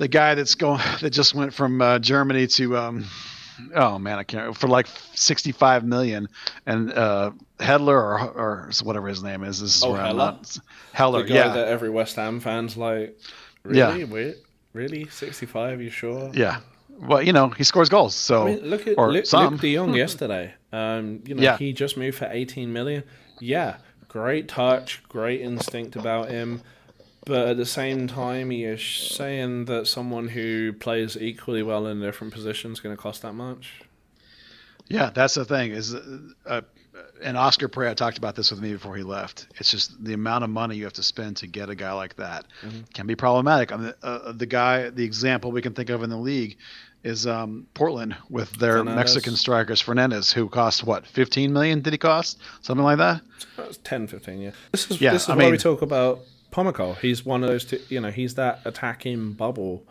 guy that just went from Germany to I can't, for like 65 million, and Hedler or whatever his name is. This is where I'm not. Heller, the guy that every West Ham fan's like, really? Yeah. Wait, really? 65? You sure? Yeah. Well, he scores goals. So I mean, look at Luke de Jong yesterday. He just moved for 18 million. Yeah, great touch, great instinct about him. But at the same time, he is saying that someone who plays equally well in a different position is going to cost that much. Yeah, that's the thing. And Oscar Pereira talked about this with me before he left. It's just the amount of money you have to spend to get a guy like that can be problematic. I mean, the example we can think of in the league is Portland with their Fernandez. Mexican strikers, Fernandez, who cost, what, 15 million did he cost? Something like that? It was 10, 15, yeah. This is why we talk about Pomykal. He's one of those he's that attacking bubble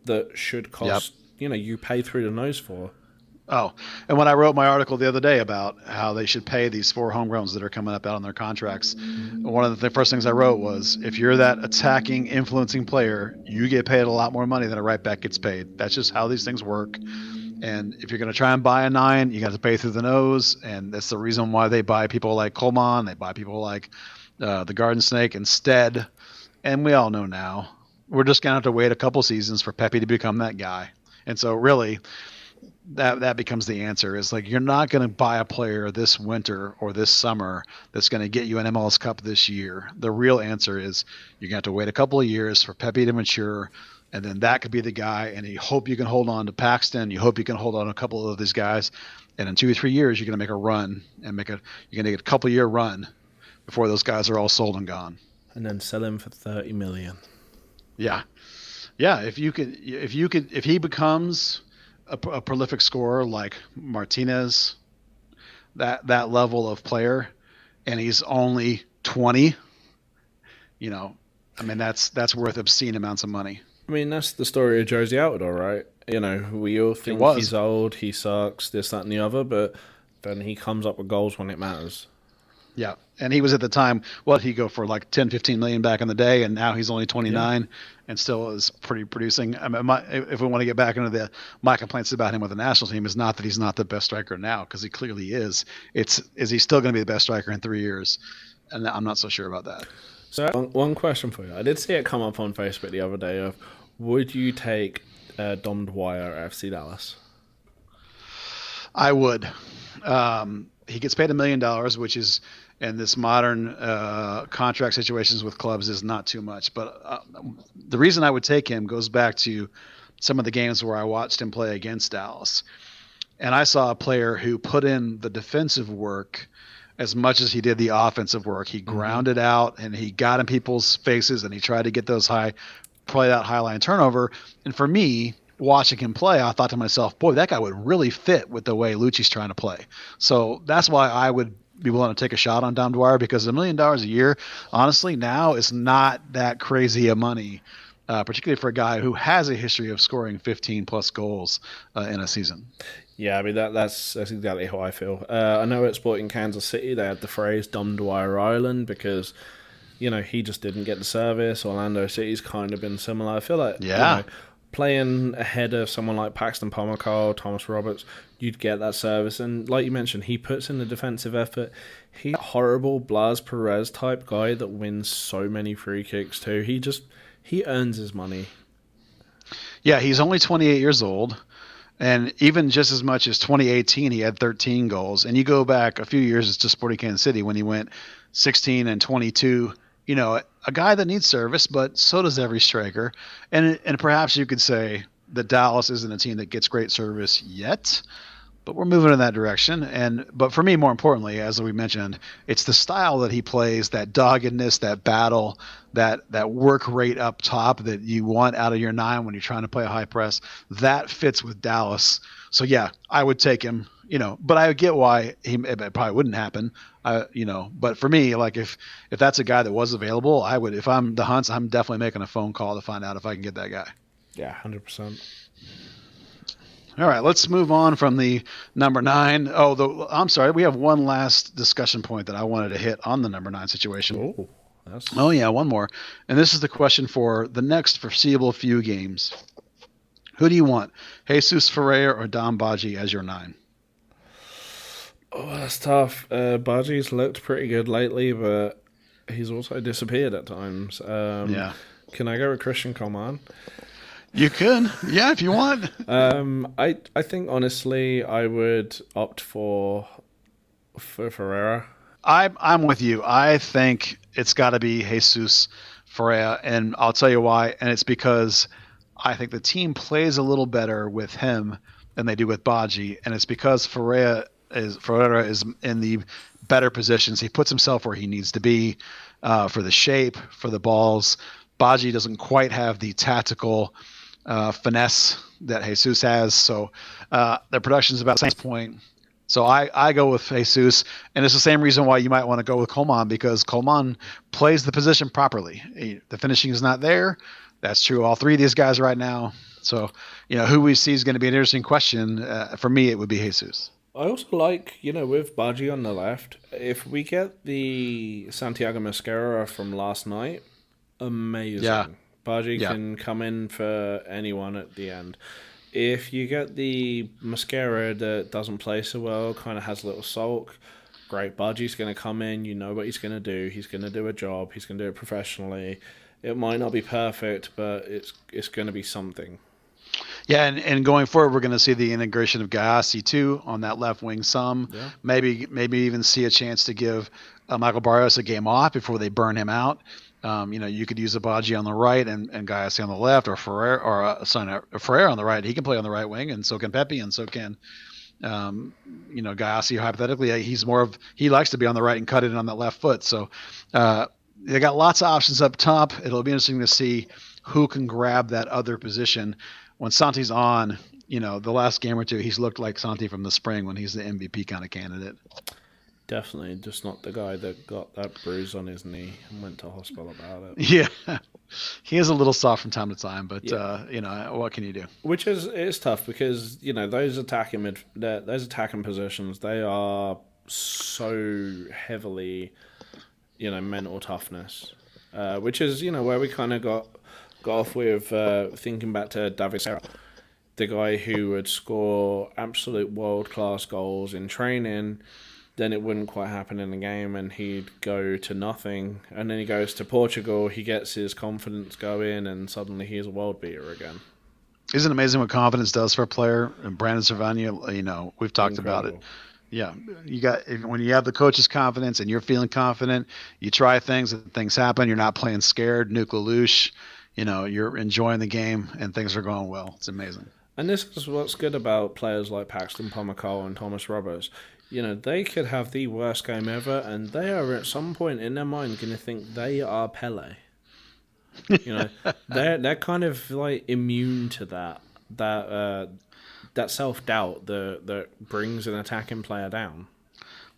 that should cost, you pay through the nose for. Oh, and when I wrote my article the other day about how they should pay these 4 homegrowns that are coming up out on their contracts, one of the first things I wrote was, if you're that attacking, influencing player, you get paid a lot more money than a right back gets paid. That's just how these things work. And if you're going to try and buy a 9, you got to pay through the nose, and that's the reason why they buy people like Coleman, they buy people like the Garden Snake instead. And we all know now, we're just going to have to wait a couple seasons for Pepe to become that guy. And so really, that becomes the answer. Is like, you're not going to buy a player this winter or this summer that's going to get you an MLS Cup this year. The real answer is you're going to have to wait a couple of years for Pepe to mature, and then that could be the guy. And you hope you can hold on to Paxton. You hope you can hold on to a couple of these guys. And in 2 or 3 years, you're going to make a run and you're going to get a couple year run before those guys are all sold and gone. And then sell him for 30 million. Yeah. Yeah. If he becomes a prolific scorer like Martinez, that level of player, and he's only 20, that's worth obscene amounts of money. I mean, that's the story of Josie Altidore, right? We all think he's old, he sucks, this, that, and the other, but then he comes up with goals when it matters. Yeah, and he was at the time, he'd go for like 10, 15 million back in the day, and now he's only 29 and still is producing. I mean, if we want to get back into my complaints about him with the national team is not that he's not the best striker now, because he clearly is. Is he still going to be the best striker in 3 years? And I'm not so sure about that. So one question for you. I did see it come up on Facebook the other day of, would you take Dom Dwyer at FC Dallas? I would. He gets paid $1 million, which is, in this modern contract situations with clubs, is not too much. But the reason I would take him goes back to some of the games where I watched him play against Dallas. And I saw a player who put in the defensive work as much as he did the offensive work. He grounded out and he got in people's faces and he tried to get those play that high line turnover. And for me, watching him play, I thought to myself, boy, that guy would really fit with the way Lucci's trying to play. So that's why I would be willing to take a shot on Dom Dwyer, because $1 million a year, honestly, now is not that crazy of money, particularly for a guy who has a history of scoring 15-plus goals in a season. Yeah, I mean, that's exactly how I feel. I know at Sporting Kansas City they had the phrase Dom Dwyer Island because, he just didn't get the service. Orlando City's kind of been similar. I feel like playing ahead of someone like Paxton Pomacall, Thomas Roberts, you'd get that service. And like you mentioned, he puts in the defensive effort. He's a horrible Blas Perez type guy that wins so many free kicks too. He earns his money. Yeah, he's only 28 years old. And even just as much as 2018, he had 13 goals. And you go back a few years to Sporting Kansas City when he went 16 and 22. A guy that needs service, but so does every striker. And perhaps you could say that Dallas isn't a team that gets great service yet, but we're moving in that direction. But for me, more importantly, as we mentioned, it's the style that he plays, that doggedness, that battle, that work rate up top that you want out of your 9 when you're trying to play a high press. That fits with Dallas. So yeah, I would take him. But I get why it probably wouldn't happen. But for me, like if that's a guy that was available, I would. If I'm the Hunts, I'm definitely making a phone call to find out if I can get that guy. Yeah, 100%. All right, let's move on from the number 9. I'm sorry, we have one last discussion point that I wanted to hit on the number 9 situation. Oh yeah, one more. And this is the question for the next foreseeable few games. Who do you want, Jesus Ferreira or Dom Badji as your 9? Oh, that's tough. Badji's looked pretty good lately, but he's also disappeared at times. Can I go with Christian Coman? You could, yeah, if you want. I think honestly, I would opt for Ferreira. I'm with you. I think it's got to be Jesus Ferreira, and I'll tell you why. And it's because I think the team plays a little better with him than they do with Badji, and it's because Ferreira is in the better positions. He puts himself where he needs to be for the shape, for the balls. Badji doesn't quite have the tactical finesse that Jesus has, so their production is about the same point. So I go with Jesus, and it's the same reason why you might want to go with Coman, because Coman plays the position properly. The finishing is not there. That's true all three of these guys right now. So, who we see is going to be an interesting question. For me, it would be Jesus. I also like, with Badji on the left, if we get the Santiago Mosquera from last night, amazing. Yeah. Badji can come in for anyone at the end. If you get the Mosquera that doesn't play so well, kind of has a little sulk, great. Badji's going to come in. You know what he's going to do. He's going to do a job. He's going to do it professionally. It might not be perfect, but it's going to be something. Yeah, and going forward, we're going to see the integration of Gayassi too on that left wing some. Yeah. Maybe even see a chance to give Michael Barrios a game off before they burn him out. You could use Badji on the right and Gayassi on the left, or Ferreira on the right. He can play on the right wing, and so can Pepe, and so can Gayassi. Hypothetically, he likes to be on the right and cut it in on that left foot. So they got lots of options up top. It'll be interesting to see who can grab that other position. When Santi's on, the last game or two, he's looked like Santi from the spring when he's the MVP kind of candidate. Definitely, just not the guy that got that bruise on his knee and went to hospital about it. Yeah, he is a little soft from time to time, but what can you do? Which is tough because those attacking positions, they are so heavily mental toughness, which is where we kind of got off with thinking back to David Serra, the guy who would score absolute world-class goals in training, then it wouldn't quite happen in the game and he'd go to nothing, and then he goes to Portugal, he gets his confidence going, and suddenly he's a world beater again. Isn't it amazing what confidence does for a player? And Brandon Servania, we've talked about it. Yeah, when you have the coach's confidence and you're feeling confident, you try things and things happen. You're not playing scared, nuke lelouch. You're enjoying the game and things are going well. It's amazing. And this is what's good about players like Paxton Pomacall and Thomas Roberts. they could have the worst game ever, and they are at some point in their mind going to think they are Pele. They're kind of like immune to that self-doubt that brings an attacking player down.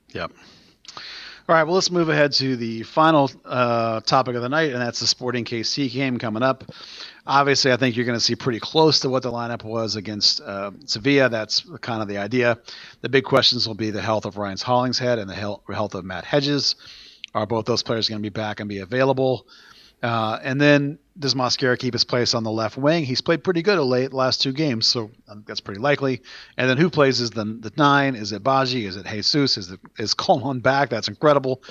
Yep. All right, well, let's move ahead to the final topic of the night, and that's the Sporting KC game coming up. Obviously, I think you're going to see pretty close to what the lineup was against Sevilla. That's kind of the idea. The big questions will be the health of Ryan Hollingshead and the health of Matt Hedges. Are both those players going to be back and be available? And then does Mosquera keep his place on the left wing? He's played pretty good of late, last two games, so that's pretty likely. And then who plays as the 9? Is it Baji? Is it Jesus? Is Coleman back? That's incredible.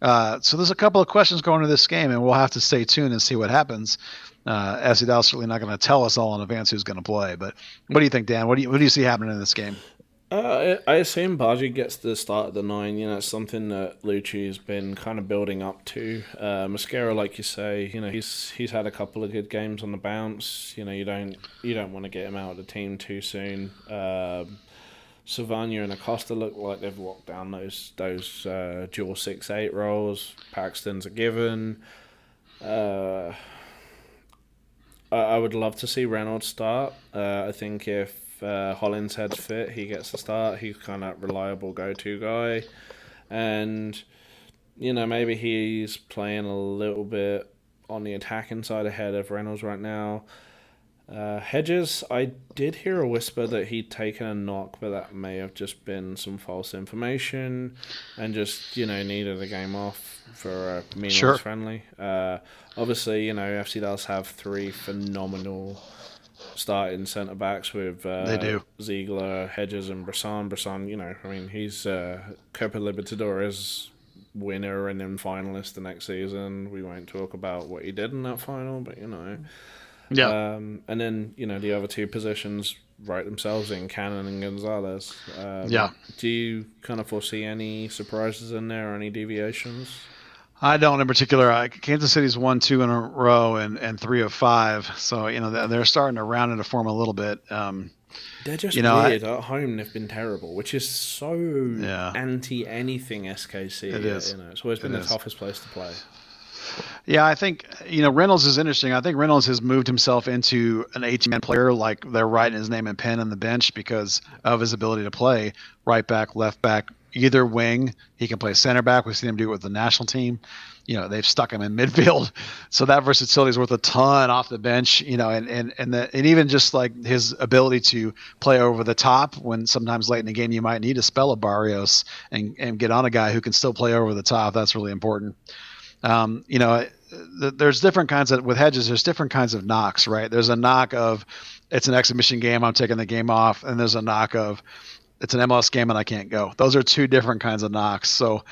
So there's a couple of questions going into this game, and we'll have to stay tuned and see what happens. Asidal's certainly not going to tell us all in advance who's going to play. But what do you think, Dan? What do you see happening in this game? I assume Baji gets the start at the 9. It's something that Lucci has been kind of building up to. Mosquera, like you say, he's had a couple of good games on the bounce. You don't want to get him out of the team too soon. Savagna and Acosta look like they've locked down those dual 6-8 roles. Paxton's a given. I would love to see Reynolds start. I think if Hollingshead's fit, he gets the start. He's kind of reliable go-to guy, and maybe he's playing a little bit on the attacking side ahead of Reynolds right now. Hedges, I did hear a whisper that he'd taken a knock, but that may have just been some false information and just needed a game off for a Milan friendly. Obviously, FC Dallas have 3 phenomenal starting centre backs with they do. Ziegler, Hedges, and Bressan. Bressan, he's Copa Libertadores winner and then finalist the next season. We won't talk about what he did in that final, but Yeah. And then the other 2 positions write themselves in Cannon and Gonzalez. Do you kind of foresee any surprises in there or any deviations? I don't in particular. Kansas City's won 2 in a row and 3 of 5, so they're starting to round into form a little bit. They're just weird. At home, they've been terrible, which is so anti anything SKC. It is. It's always been the toughest place to play. Yeah, I think Reynolds is interesting. I think Reynolds has moved himself into an 18-man player, like they're writing his name and pen on the bench because of his ability to play right back, left back, either wing. He can play center back. We've seen him do it with the national team. They've stuck him in midfield, so that versatility is worth a ton off the bench. And even just like his ability to play over the top when sometimes late in the game you might need to spell a Barrios and get on a guy who can still play over the top. That's really important. There's different kinds with Hedges. There's different kinds of knocks, right? There's a knock of it's an exhibition game, I'm taking the game off, and there's a knock of it's an MLS game and I can't go. Those are 2 different kinds of knocks. So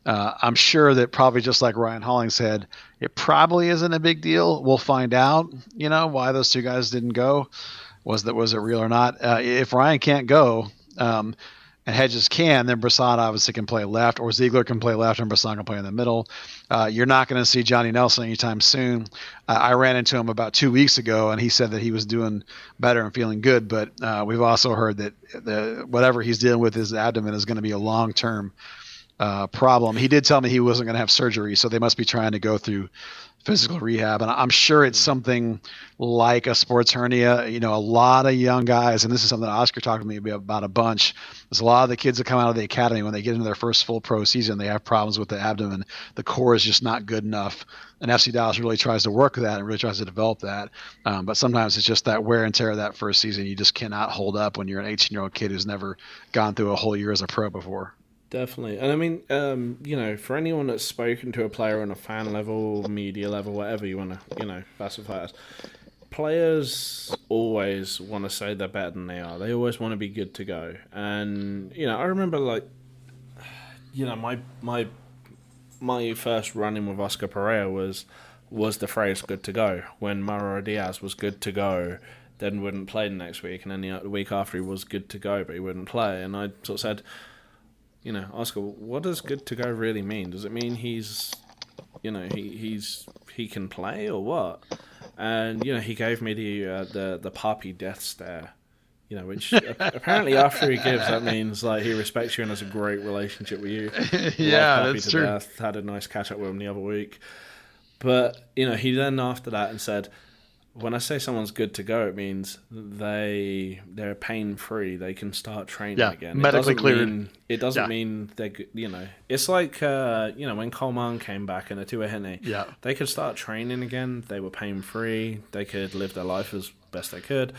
I'm sure that probably just like Ryan Hollingshead, it probably isn't a big deal. We'll find out, why those 2 guys didn't go. Was it real or not? If Ryan can't go, and Hedges can, then Bressan obviously can play left, or Ziegler can play left and Bressan can play in the middle. You're not going to see Johnny Nelson anytime soon. I ran into him about 2 weeks ago, and he said that he was doing better and feeling good, but we've also heard that whatever he's dealing with his abdomen is going to be a long-term problem. He did tell me he wasn't going to have surgery, so they must be trying to go through physical rehab, and I'm sure it's something like a sports hernia. A lot of young guys, and this is something Oscar talked to me about a bunch. There's a lot of the kids that come out of the academy when they get into their first full pro season, they have problems with the abdomen. The core is just not good enough, and FC Dallas really tries to work with that and really tries to develop that. But sometimes it's just that wear and tear of that first season. You just cannot hold up when you're an 18-year-old kid who's never gone through a whole year as a pro before. Definitely. And for anyone that's spoken to a player on a fan level, media level, whatever you want to, classify as, players always want to say they're better than they are. They always want to be good to go. And, I remember, my first run-in with Oscar Pereira was the phrase good to go. When Mauro Diaz was good to go, then wouldn't play the next week. And then the week after he was good to go, but he wouldn't play. And I sort of said, Oscar, what does good to go really mean? Does it mean he's, he can play or what? And he gave me the puppy death stare. which apparently after he gives, that means like he respects you and has a great relationship with you. Yeah, that's true. Death. Had a nice catch up with him the other week. But, he then after that and said, when I say someone's good to go, it means they're pain-free. They can start training again. Medically cleared. It doesn't mean they're, it's like, when Coleman came back in a Tuahine. Yeah. They could start training again. They were pain-free. They could live their life as best they could.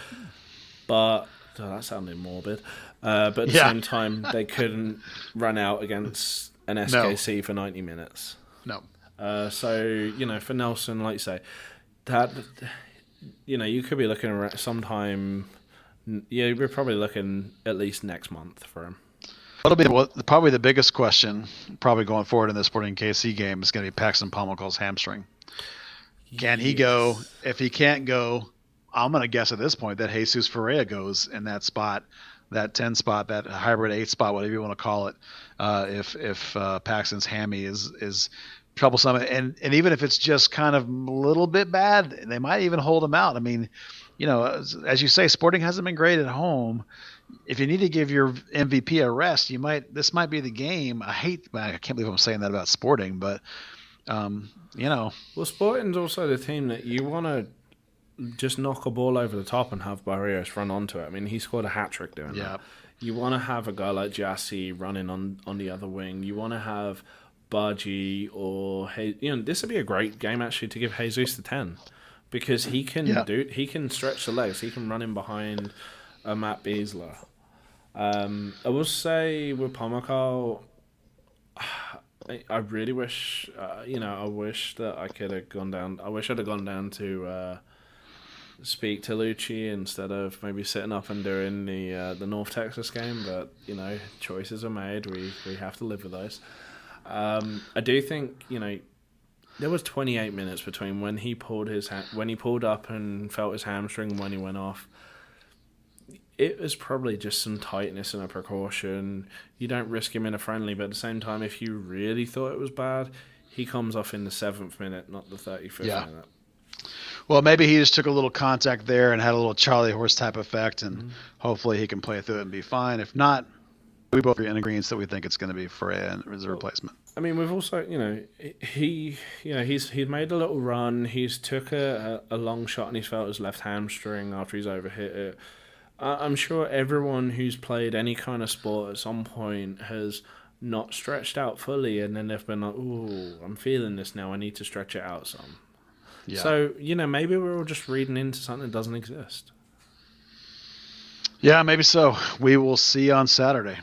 But, that sounded morbid. But at the same time, they couldn't run out against an SKC for 90 minutes. No. So, for Nelson, like you say, that... you could be looking around sometime. Yeah, we're probably looking at least next month for him. That'll be probably the biggest question, probably going forward in the Sporting KC game, is going to be Paxton Pommelkol's hamstring. Can he go? If he can't go, I'm going to guess at this point that Jesus Ferreira goes in that spot, that 10 spot, that hybrid 8 spot, whatever you want to call it. If Paxton's hammy is troublesome, and even if it's just kind of a little bit bad, they might even hold him out. I mean, as you say, Sporting hasn't been great at home. If you need to give your MVP a rest, this might be the game. I can't believe I'm saying that about Sporting, but Well, Sporting's also the team that you want to just knock a ball over the top and have Barrios run onto it. I mean, he scored a hat-trick doing that. You want to have a guy like Jassy running on the other wing. You want to have Baji or this would be a great game actually to give Jesus the 10 because he can he can stretch the legs, he can run in behind Matt Beasler. I will say with Pommelkol, I really wish I wish that I could have gone down. I wish I'd have gone down to speak to Lucci instead of maybe sitting up and doing the North Texas game. But choices are made. We have to live with those. I do think there was 28 minutes between when he pulled up and felt his hamstring and when he went off. It was probably just some tightness and a precaution. You don't risk him in a friendly, but at the same time, if you really thought it was bad, he comes off in the 7th minute, not the 35th minute. Well, maybe he just took a little contact there and had a little Charlie horse type effect, and hopefully he can play through it and be fine. If not, we both are in agreement that we think it's going to be Freya as a replacement. I mean, we've also, he's made a little run. He's took a long shot and he's felt his left hamstring after he's overhit it. I'm sure everyone who's played any kind of sport at some point has not stretched out fully, and then they've been like, "Ooh, I'm feeling this now. I need to stretch it out some." Yeah. So maybe we're all just reading into something that doesn't exist. Yeah, maybe so. We will see on Saturday.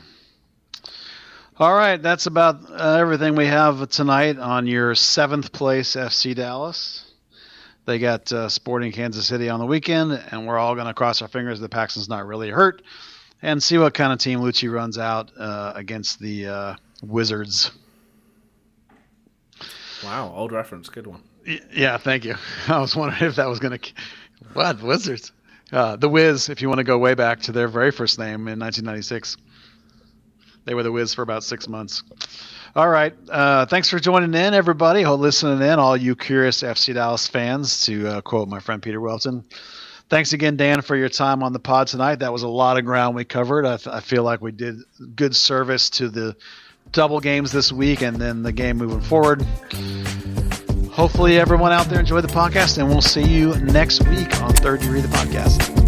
All right, that's about everything we have tonight on your 7th place FC Dallas. They got Sporting Kansas City on the weekend, and we're all going to cross our fingers that Paxton's not really hurt and see what kind of team Lucci runs out against the Wizards. Wow, old reference. Good one. Yeah, thank you. I was wondering if that was going to... What? Wizards? The Wiz, if you want to go way back to their very first name in 1996. They were the Wiz for about 6 months. All right. Thanks for joining in, everybody. Listening in, all you curious FC Dallas fans, to quote my friend Peter Welton. Thanks again, Dan, for your time on the pod tonight. That was a lot of ground we covered. I feel like we did good service to the double games this week and then the game moving forward. Hopefully everyone out there enjoyed the podcast, and we'll see you next week on Third Degree, the podcast.